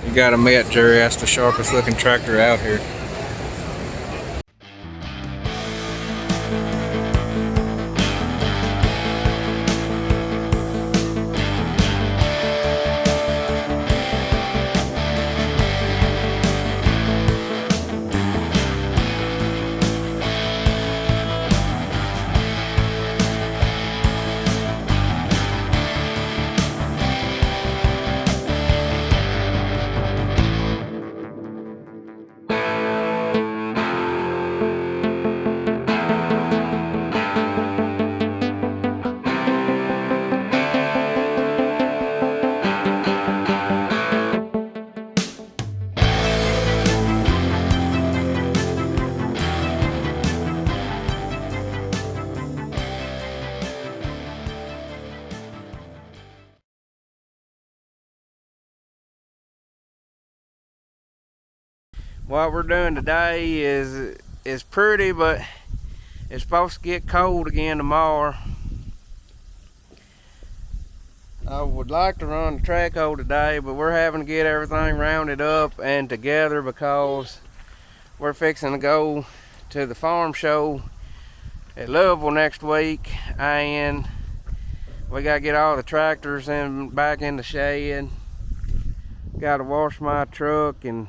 You gotta admit, Jerry, that's the sharpest looking tractor out here. What we're doing today is pretty, but it's supposed to get cold again tomorrow. I would like to run the track hole today, but we're having to get everything rounded up and together because we're fixing to go to the farm show at Louisville next week, and we gotta get all the tractors back in the shed. Gotta wash my truck and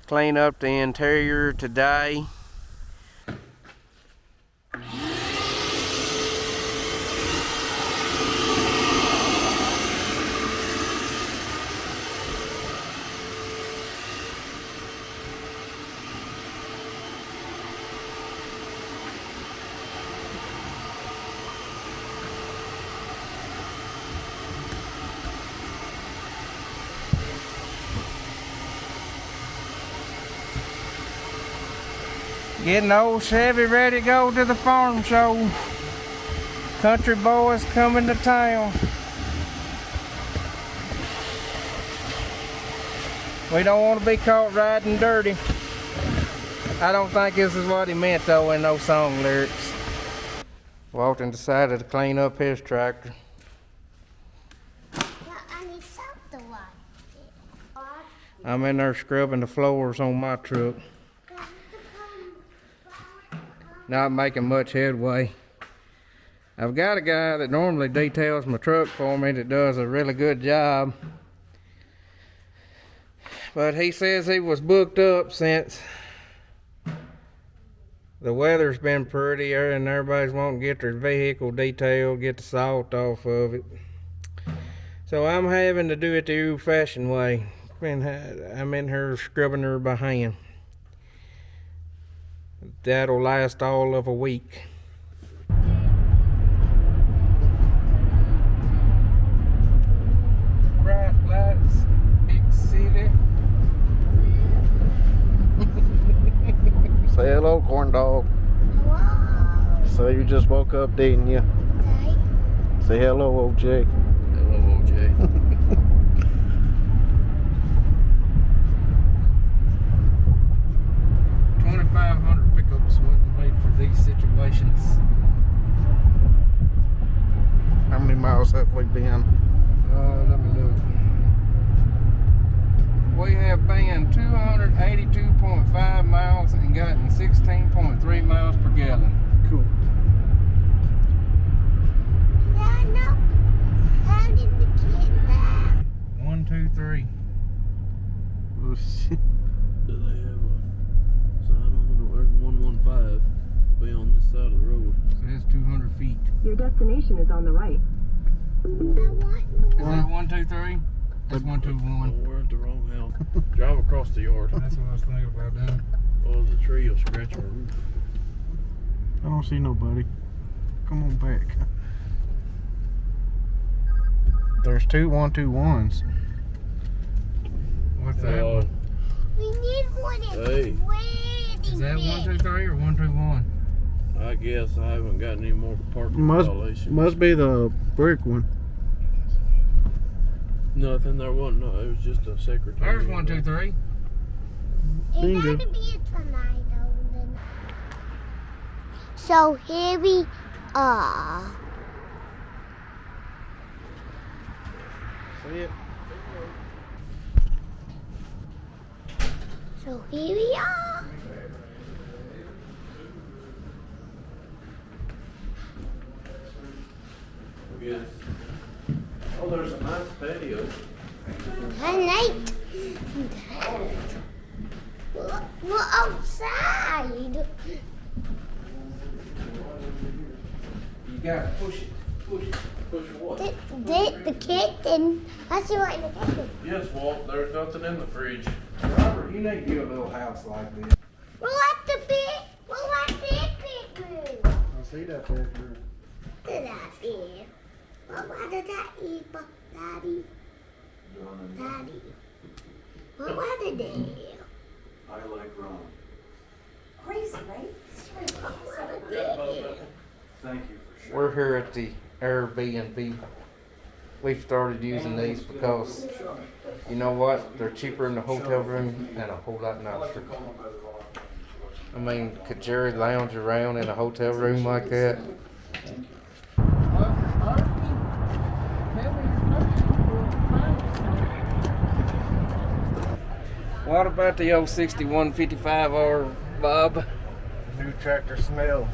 clean up the interior today. Getting old Chevy ready to go to the farm show. Country boys coming to town. We don't want to be caught riding dirty. I don't think this is what he meant though in those song lyrics. Walton decided to clean up his tractor. I'm in there scrubbing the floors on my truck. Not making much headway. I've got a guy that normally details my truck for me that does a really good job, but he says he was booked up since the weather's been prettier and everybody's wanting to get their vehicle detailed, get the salt off of it. So I'm having to do it the old-fashioned way. I'm in here scrubbing her by hand. That'll last all of a week. Bright lights, big city. Say hello, corn dog. Hello. So you just woke up, didn't you? Okay. Say hello, OJ. Hello, OJ. 2,500 pickups wasn't made for these situations. How many miles have we been? Let me look. We have been 282.5 miles and gotten 16.3 miles per gallon. Cool. Yeah, no. How did we get that? 1, 2, 3. Oh, shit. Do they have a sign on the door? 115 will be on this side of the road. So that's 200 feet. Your destination is on the right. I want Is that 1, 2, 3? That's 1, 2, 1. Oh, we're at the wrong house. Drive across the yard. That's what I was thinking about doing. Oh, the tree will scratch our roof. I don't see nobody. Come on back. There's two 121s. What's that Oh, one? We need one at Hey. the wedding. Is that 1, 2, 3 or 1, 2, 1? I guess I haven't gotten any more parking Must violations. be the brick one. Nothing, there wasn't. No, it was just a secretary. There's 1, 2, 3. It Bingo. gotta be a tornado then. So here we are. See it? So here we are. Yes. Oh, there's a nice patio. Tonight. We're outside. You gotta push it. Push it. Push what? The kitten. I see what in the kitchen. Yes, Walt, there's nothing in the fridge. Robert, you need to get a little house like this. We're at the big room. I see that bedroom. Look at that there. What did that eat, Daddy? Daddy. What was it there? I like Ron. Crazy, right? Thank you for sharing. We're here at the Airbnb. We've started using these because, you know what? They're cheaper in the hotel room and a whole lot nicer. I mean, could Jerry lounge around in a hotel room like that? What about the old 6155R, Bob? New tractor smell.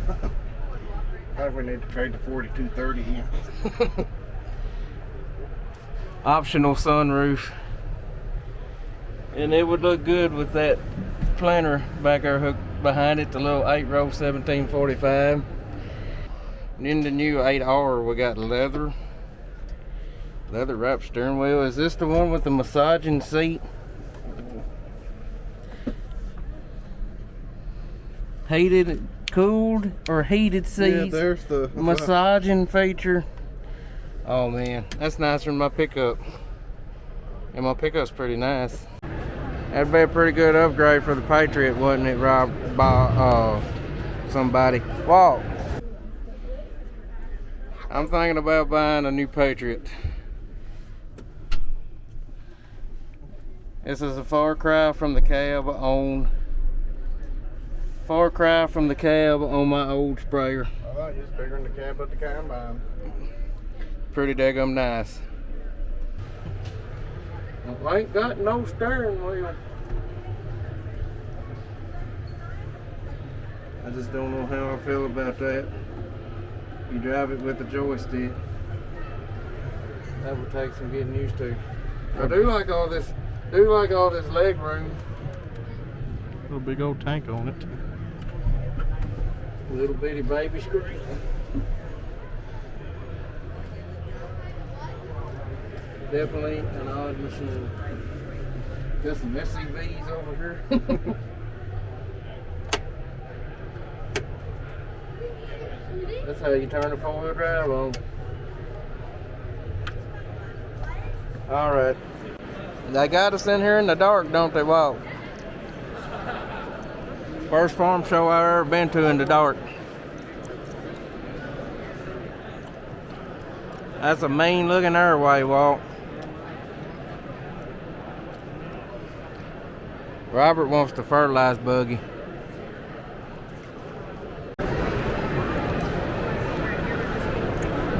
Probably need to trade the 4230 in. Optional sunroof. And it would look good with that planter back there hooked behind it, the little 8-row 1745. And in the new 8R we got leather wrapped steering wheel. Is this the one with the massaging seat? Heated, cooled, or heated seats? Yeah, there's the massaging feature. Oh man, that's nicer than my pickup. And my pickup's pretty nice. That'd be a pretty good upgrade for the Patriot, wouldn't it, Rob? By somebody. Walt, I'm thinking about buying a new Patriot. This is a far cry from the cab on my old sprayer. Oh, it's bigger than the cab of the combine. Pretty daggum nice. Well, ain't got no steering wheel. I just don't know how I feel about that. You drive it with a joystick. That would take some getting used to. I do like all this leg room. Little big old tank on it. Little bitty baby screen. Definitely an odd machine. Got some SCVs over here. That's how you turn the 4-wheel drive on. Alright. They got us in here in the dark, don't they, Walt? First farm show I've ever been to in the dark. That's a mean looking airway, Walt. Robert wants the fertilized buggy.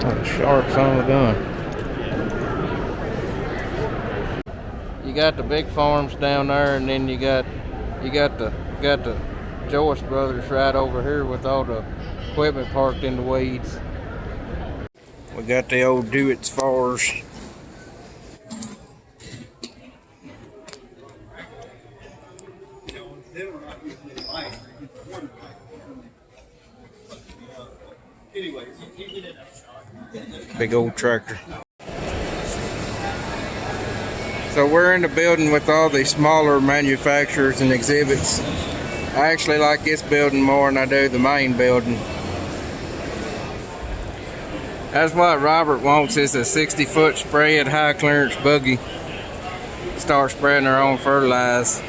Oh, sharps on the gun. You got the big farms down there, and then you got the Joyce Brothers right over here with all the equipment parked in the weeds. We got the old Do-It Fars. Big old tractor. So we're in the building with all the smaller manufacturers and exhibits. I actually like this building more than I do the main building. That's what Robert wants, is a 60-foot spread high clearance buggy. Start spreading their own fertilizer.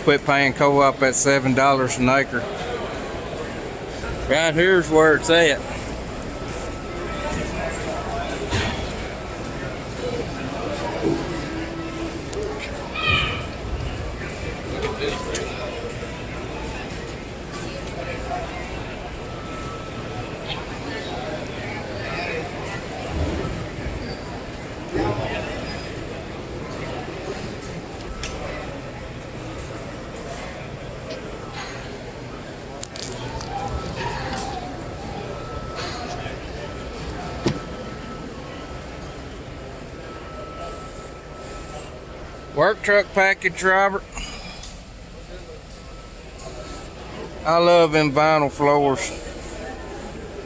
Quit paying co-op at $7 an acre. Right here's where it's at. Work truck package, Robert. I love them vinyl floors.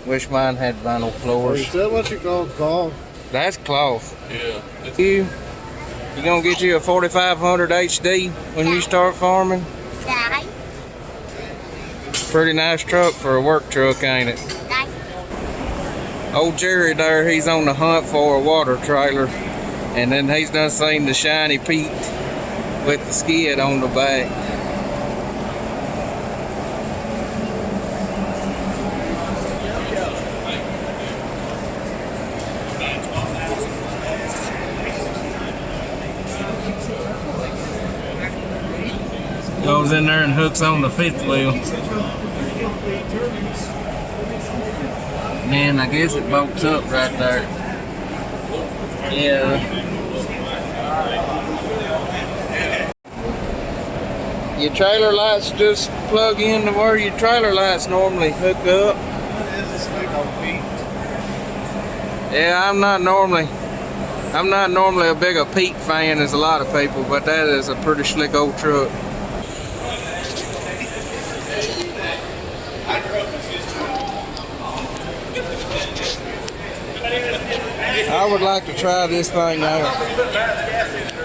Wish mine had vinyl floors. Is that what you call cloth? That's cloth. Yeah. You gonna get you a 4500 HD when you start farming? Daddy. Pretty nice truck for a work truck, ain't it? Daddy. Old Jerry there, he's on the hunt for a water trailer. And then he's done seen the shiny Pete with the skid on the back. Goes in there and hooks on the fifth wheel. Man, I guess it bolts up right there. Yeah. Your trailer lights just plug in to where your trailer lights normally hook up. Yeah, I'm not normally a big a Pete fan as a lot of people, but that is a pretty slick old truck. I would like to try this thing out.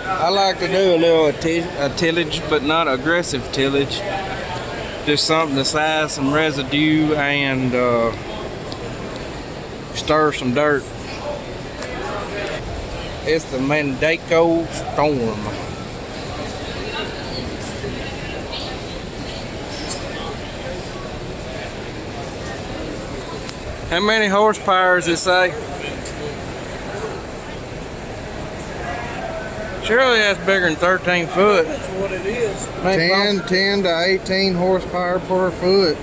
I like to do a little tillage, but not aggressive tillage. Just something to size some residue and stir some dirt. It's the Mandako Storm. How many horsepower does it say? Surely that's bigger than 13 foot. That's what it is. 10 to 18 horsepower per foot.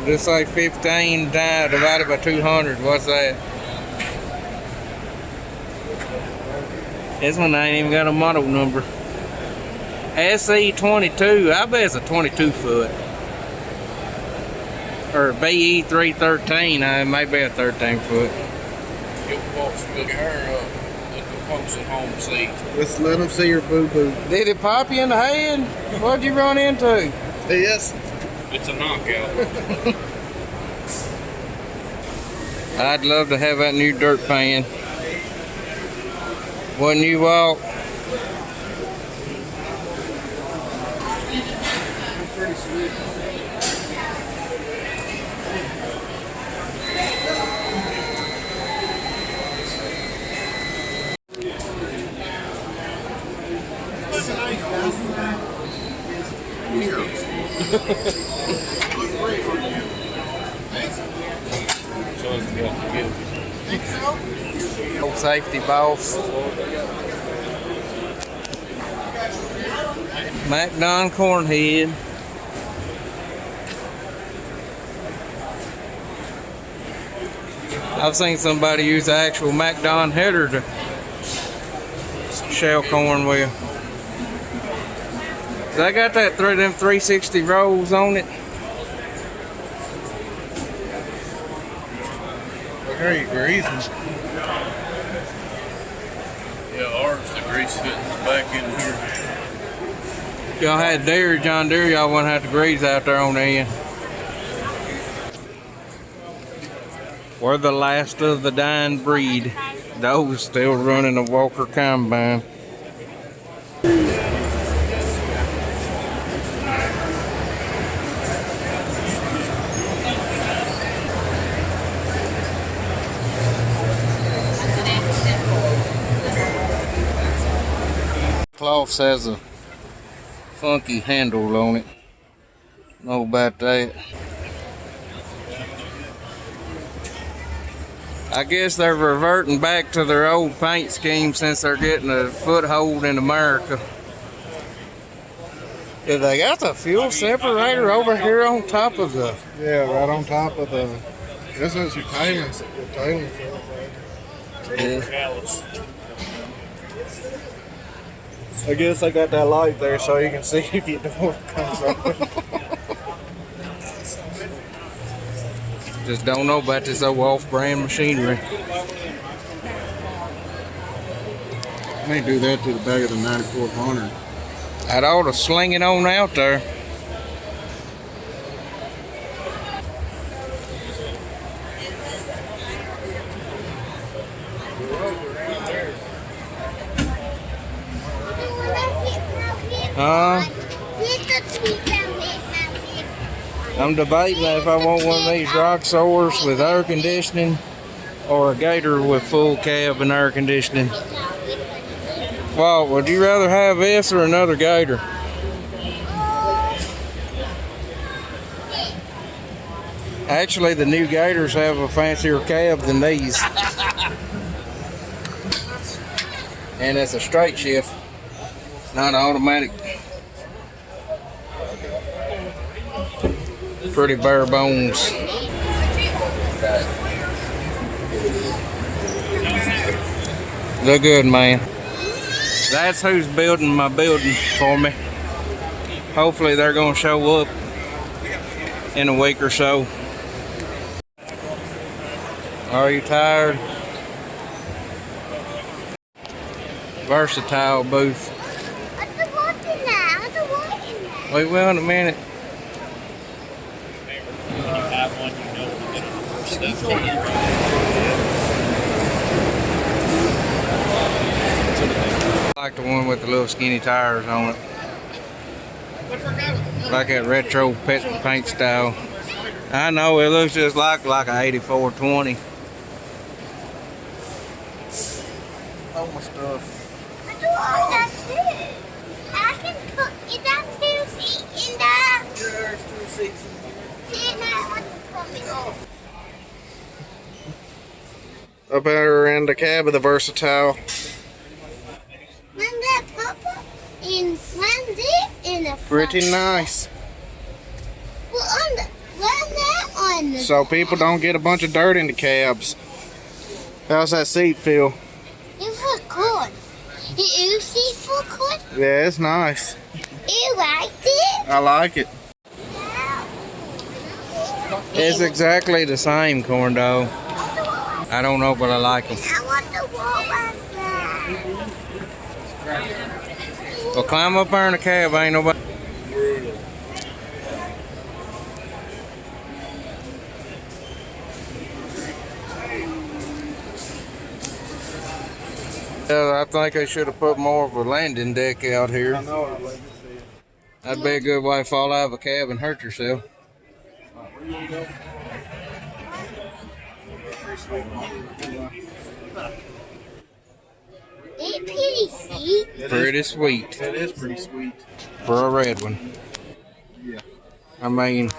Just say 15 divided by 200. What's that? This one ain't even got a model number. SE22. I bet it's a 22 foot. Or BE 313. It may be a 13 foot. Get folks, look at her up. Let the folks at home see. Let's let them see your boo-boo. Did it pop you in the head? What'd you run into? Yes. It's a knockout. I'd love to have that new dirt pan. Wouldn't you, Walt? Pretty sweet. Old safety boss. MacDon Cornhead. I've seen somebody use the actual MacDon header to shell corn with. So I got that through them 360 rolls on it. Look how you greasing. Yeah, ours, the grease fitting back in here. If y'all had dairy, John Deere, y'all wouldn't have to grease out there on the end. We're the last of the dying breed. Those still running a Walker combine. Cloth has a funky handle on it. Know about that. I guess they're reverting back to their old paint scheme since they're getting a foothold in America. Yeah, they got the fuel separator over here on top of the... Yeah, right on top of the... This is your tailings. Your tailings. Yeah. I guess I got that light there so you can see if your door comes open. Just don't know about this old off-brand machinery. I may do that to the back of the 9400. I'd ought to sling it on out there. I'm debating if I want one of these rock soars with air conditioning or a gator with full cab and air conditioning. Well, would you rather have this or another gator? Actually, the new gators have a fancier cab than these. And it's a straight shift, not automatic. Pretty bare bones. They're good, man. That's who's building my building for me. Hopefully they're gonna show up in a week or so. Are you tired? Versatile booth. Wait, well, in a minute. I like the one with the little skinny tires on it. Like that retro paint style. I know, it looks just like an 8420. Oh, my stuff. I do all that too. I can cook. Is that 2 seats in there? Yeah, there's 2 seats in here. See, now I want to come in. Up there in the cab of the Versatile. When that papa in one deep in a Pretty nice. Well, on the when that on the So people don't get a bunch of dirt in the cabs. How's that seat feel? it was good. You see for good? Yeah, it's nice. You liked it? I like it. It's exactly the same, corn dog. I don't know, but I like them. I want the wall back there. Well, climb up there in the cab, ain't nobody. I think I should have put more of a landing deck out here. That'd be a good way to fall out of a cab and hurt yourself. It's pretty sweet. Pretty sweet. It is pretty sweet. For a red one. Yeah. I mean,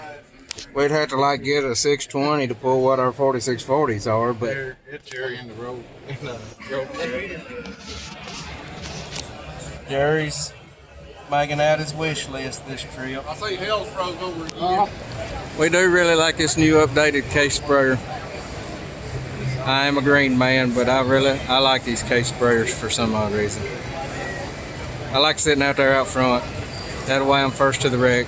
we'd have to like get a 620 to pull what our 4640s are, but It's Jerry in the road. In the road area. Jerry's making out his wish list this trip. I see hell's froze over again. We do really like this new updated case sprayer. I am a green man, but I like these case sprayers for some odd reason. I like sitting out there out front. That way I'm first to the wreck.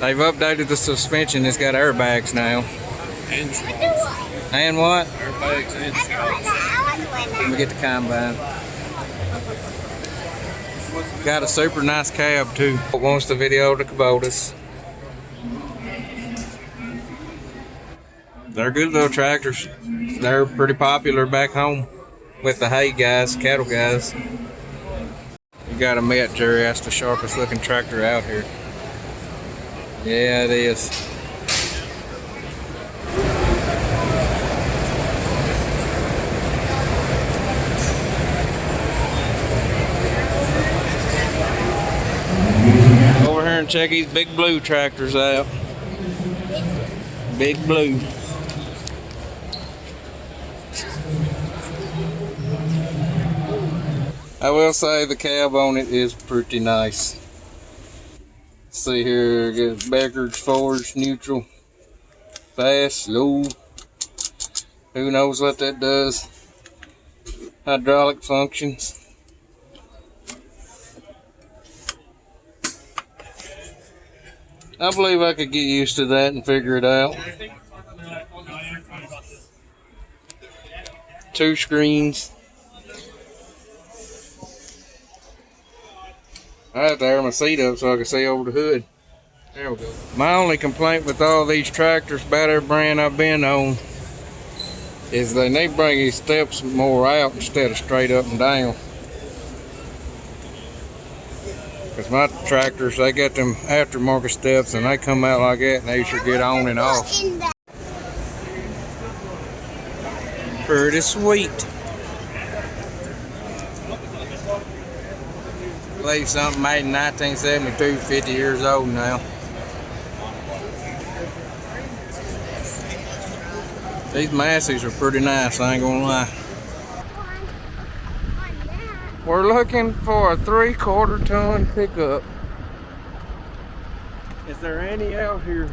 They've updated the suspension. It's got airbags now. And what? Airbags and Let me get the combine. Got a super nice cab too. Wants the video to Kubotas. They're good little tractors. They're pretty popular back home with the hay guys, cattle guys. You gotta admit, Jerry, that's the sharpest looking tractor out here. Yeah, it is. Over here and check these big blue tractors out. Big blue. I will say the cab on it is pretty nice. See here, get backwards, forwards, neutral, fast, slow. Who knows what that does? Hydraulic functions. I believe I could get used to that and figure it out. 2 screens. I have to air my seat up so I can see over the hood. There we go. My only complaint with all these tractors, about every brand I've been on, is they need to bring these steps more out instead of straight up and down. Because my tractors, they got them aftermarket steps and they come out like that and they should get on and off. Pretty sweet. I believe something made in 1972, 50 years old now. These Massies are pretty nice, I ain't gonna lie. We're looking for a 3/4 ton pickup. Is there any out here?